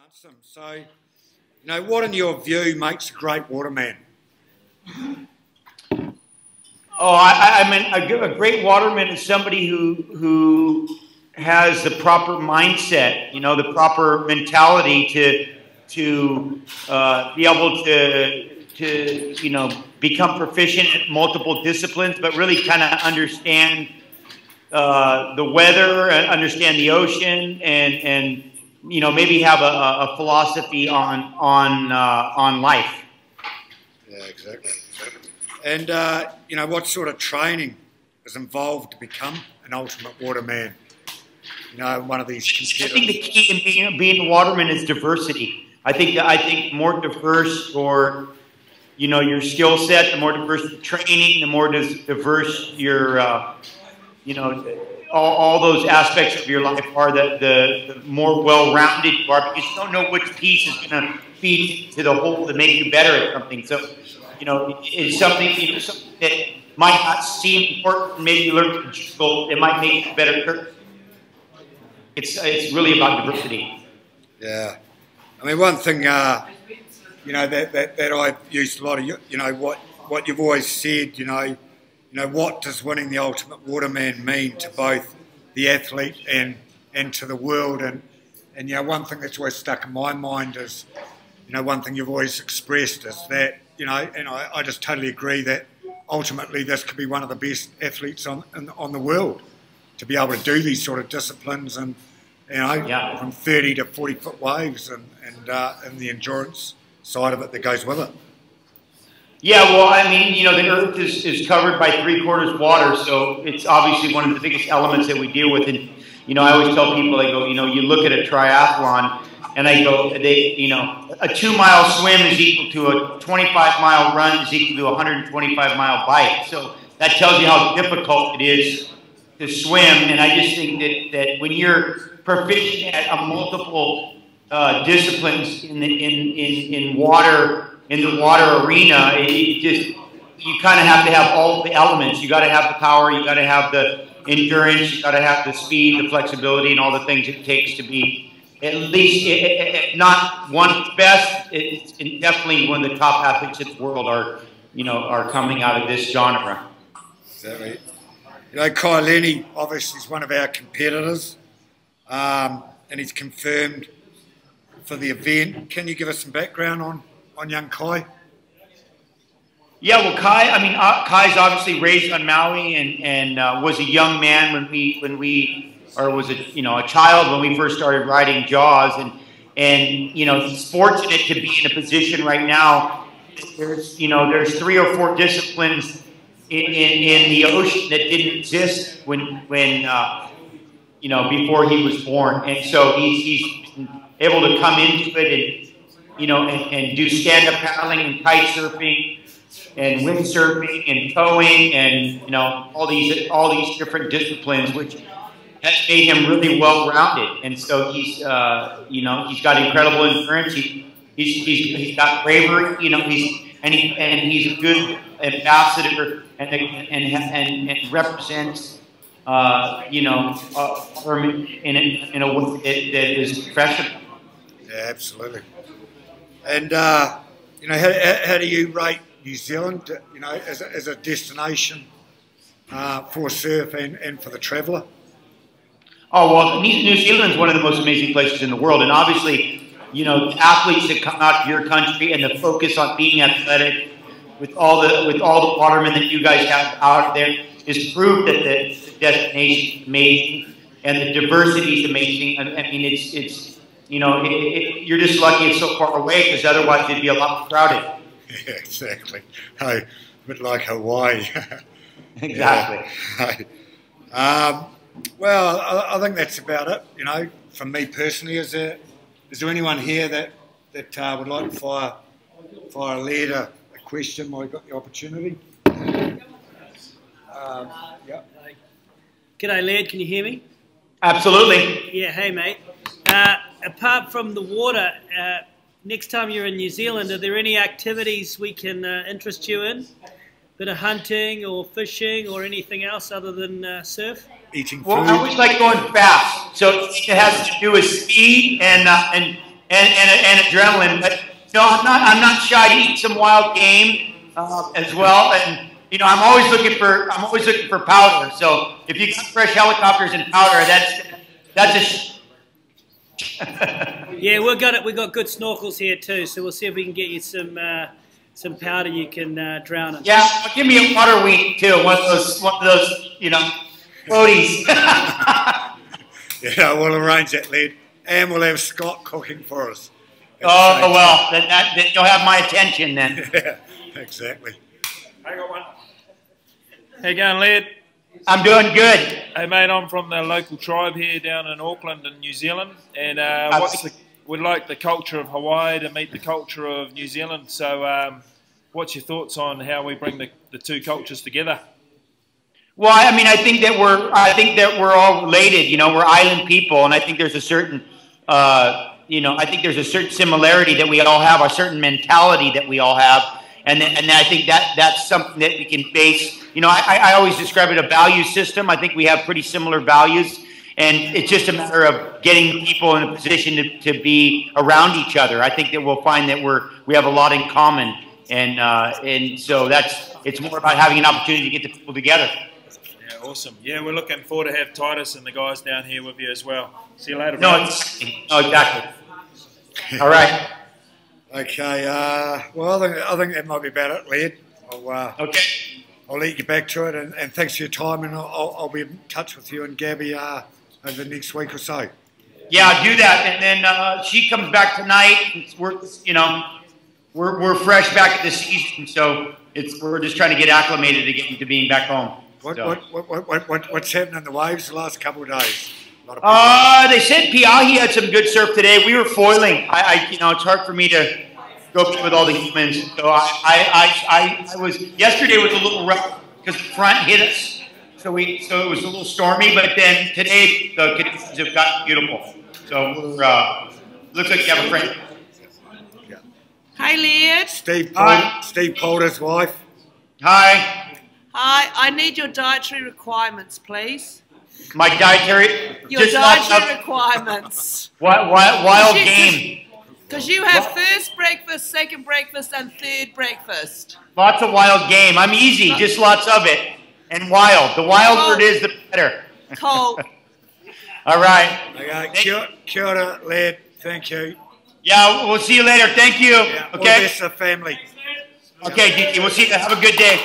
answer them. So, you know, what in your view makes a great waterman? Oh, I mean, a great waterman is somebody who has the proper mindset, you know, the proper mentality to be able to you know, become proficient at multiple disciplines, but really kind of understand the weather, understand the ocean, and you know, maybe have a philosophy on life. Yeah, exactly. And you know, what sort of training is involved to become an ultimate waterman? You know, one of these competitors. I think the key in being a waterman is diversity. I think more diverse or, you know, your skill set, the more diverse the training, the more diverse your, you know, all those aspects of your life are, the more well-rounded you are, because you don't know which piece is going to feed to the whole to make you better at something. So, you know, it's something, you know, something that might not seem important. Maybe you learn from school, it might make you better. It's really about diversity. Yeah. I mean, one thing, you know, that I've used a lot of, you know, what you've always said, you know, what does winning the ultimate waterman mean to both the athlete and to the world? And you know, one thing that's always stuck in my mind is, you know, one thing you've always expressed is that, you know, and I just totally agree that ultimately this could be one of the best athletes on the world to be able to do these sort of disciplines and, you know, yeah, from 30 to 40-foot waves and the endurance side of it that goes with it. Yeah, well, I mean, you know, the Earth is covered by 3/4 water, so it's obviously one of the biggest elements that we deal with. And, you know, I always tell people, I go, you know, you look at a triathlon, and I go, you know, a 2-mile swim is equal to a 25-mile run is equal to a 125-mile bike. So that tells you how difficult it is to swim. And I just think that when you're proficient at multiple disciplines in water, in the water arena, you kind of have to have all the elements. You got to have the power, you got to have the endurance, you got to have the speed, the flexibility, and all the things it takes to be at least, if not one of the best, it's definitely one of the top athletes in the world are coming out of this genre. Exactly. You know, Kai Lenny obviously is one of our competitors, and he's confirmed for the event. Can you give us some background on young Kai? Yeah, well, Kai, I mean, Kai's obviously raised on Maui and was a young man or was a child when we first started riding Jaws, and you know, he's fortunate to be in a position right now. There's 3 or 4 disciplines in the ocean that didn't exist when you know, before he was born, and so he's able to come into it and, you know, and do stand-up paddling and kite surfing and windsurfing and towing and, you know, all these different disciplines, which has made him really well-rounded. And so he's, you know, he's got incredible endurance. He's got bravery. You know, he's a good ambassador and represents, you know, in a way that is professional. Yeah, absolutely. And you know, how do you rate New Zealand, you know, as a destination for surf and for the traveller? Oh, well, New Zealand is one of the most amazing places in the world, and obviously, you know, the athletes that come out to your country and the focus on being athletic with all the watermen that you guys have out there is proof that the destination is amazing and the diversity is amazing. I mean, it's you know, you're just lucky it's so far away, because otherwise it'd be a lot more crowded. Yeah, exactly. A bit like Hawaii. Exactly. Well, I think that's about it. You know, from me personally, is there anyone here that would like to fire Laird a question while you've got the opportunity? Yeah. G'day, Laird. Can you hear me? Absolutely. Yeah. Hey, mate. Apart from the water, next time you're in New Zealand, are there any activities we can interest you in? Bit of hunting or fishing or anything else other than surf? Eating food. Well, I always like going fast, so it has to do with speed and and adrenaline. But no, I'm not shy to eat some wild game as well. And you know, I'm always looking for powder. So if you got fresh helicopters and powder, that's Yeah, we got good snorkels here too. So we'll see if we can get you some powder you can drown in. Yeah, give me a water wheat too. One of those, you know, floaties. Yeah, we'll arrange that, Laird. And we'll have Scott cooking for us. Oh, well, then you'll have my attention then. Yeah, exactly. I got one. How you going, Laird? I'm doing good. Hey, mate, I'm from the local tribe here down in Auckland in New Zealand. And we'd like the culture of Hawaii to meet the culture of New Zealand. So what's your thoughts on how we bring the two cultures together? Well, I mean, I think that we're all related. You know, we're island people, and I think there's a certain, I think there's a certain similarity that we all have, a certain mentality that we all have, and I think that's something that we can base. You know, I always describe it a value system. I think we have pretty similar values, and it's just a matter of getting people in a position to be around each other. I think that we'll find that we have a lot in common, and so it's more about having an opportunity to get the people together. Yeah, awesome. Yeah, we're looking forward to have Titus and the guys down here with you as well. See you later. No, exactly. All right. Okay. Well, I think that might be about it, Laird. Okay. I'll let you back to it, and thanks for your time, and I'll be in touch with you and Gabby over the next week or so. Yeah, I'll do that, and then she comes back tonight. We're fresh back at the season, so we're just trying to get acclimated to being back home. What's happening in the waves the last couple of days? They said Piahi had some good surf today. We were foiling. It's hard for me to go with all the humans. So yesterday was a little rough because the front hit us. So it was a little stormy. But then today the conditions have gotten beautiful. So looks like you have a friend. Yeah. Hi, Laird. Steve Polder's wife. Hi. Hi, I need your dietary requirements, please. My dietary? Your dietary requirements. Wild game. Because you have first breakfast, second breakfast, and third breakfast. Lots of wild game. I'm easy, just lots of it. And wild. The wilder it is, the better. Cold. All right. Okay. Kia ora, Laird. Thank you. Yeah, we'll see you later. Thank you. Yeah, okay. All the best to the family. Okay, we'll see you. Have a good day.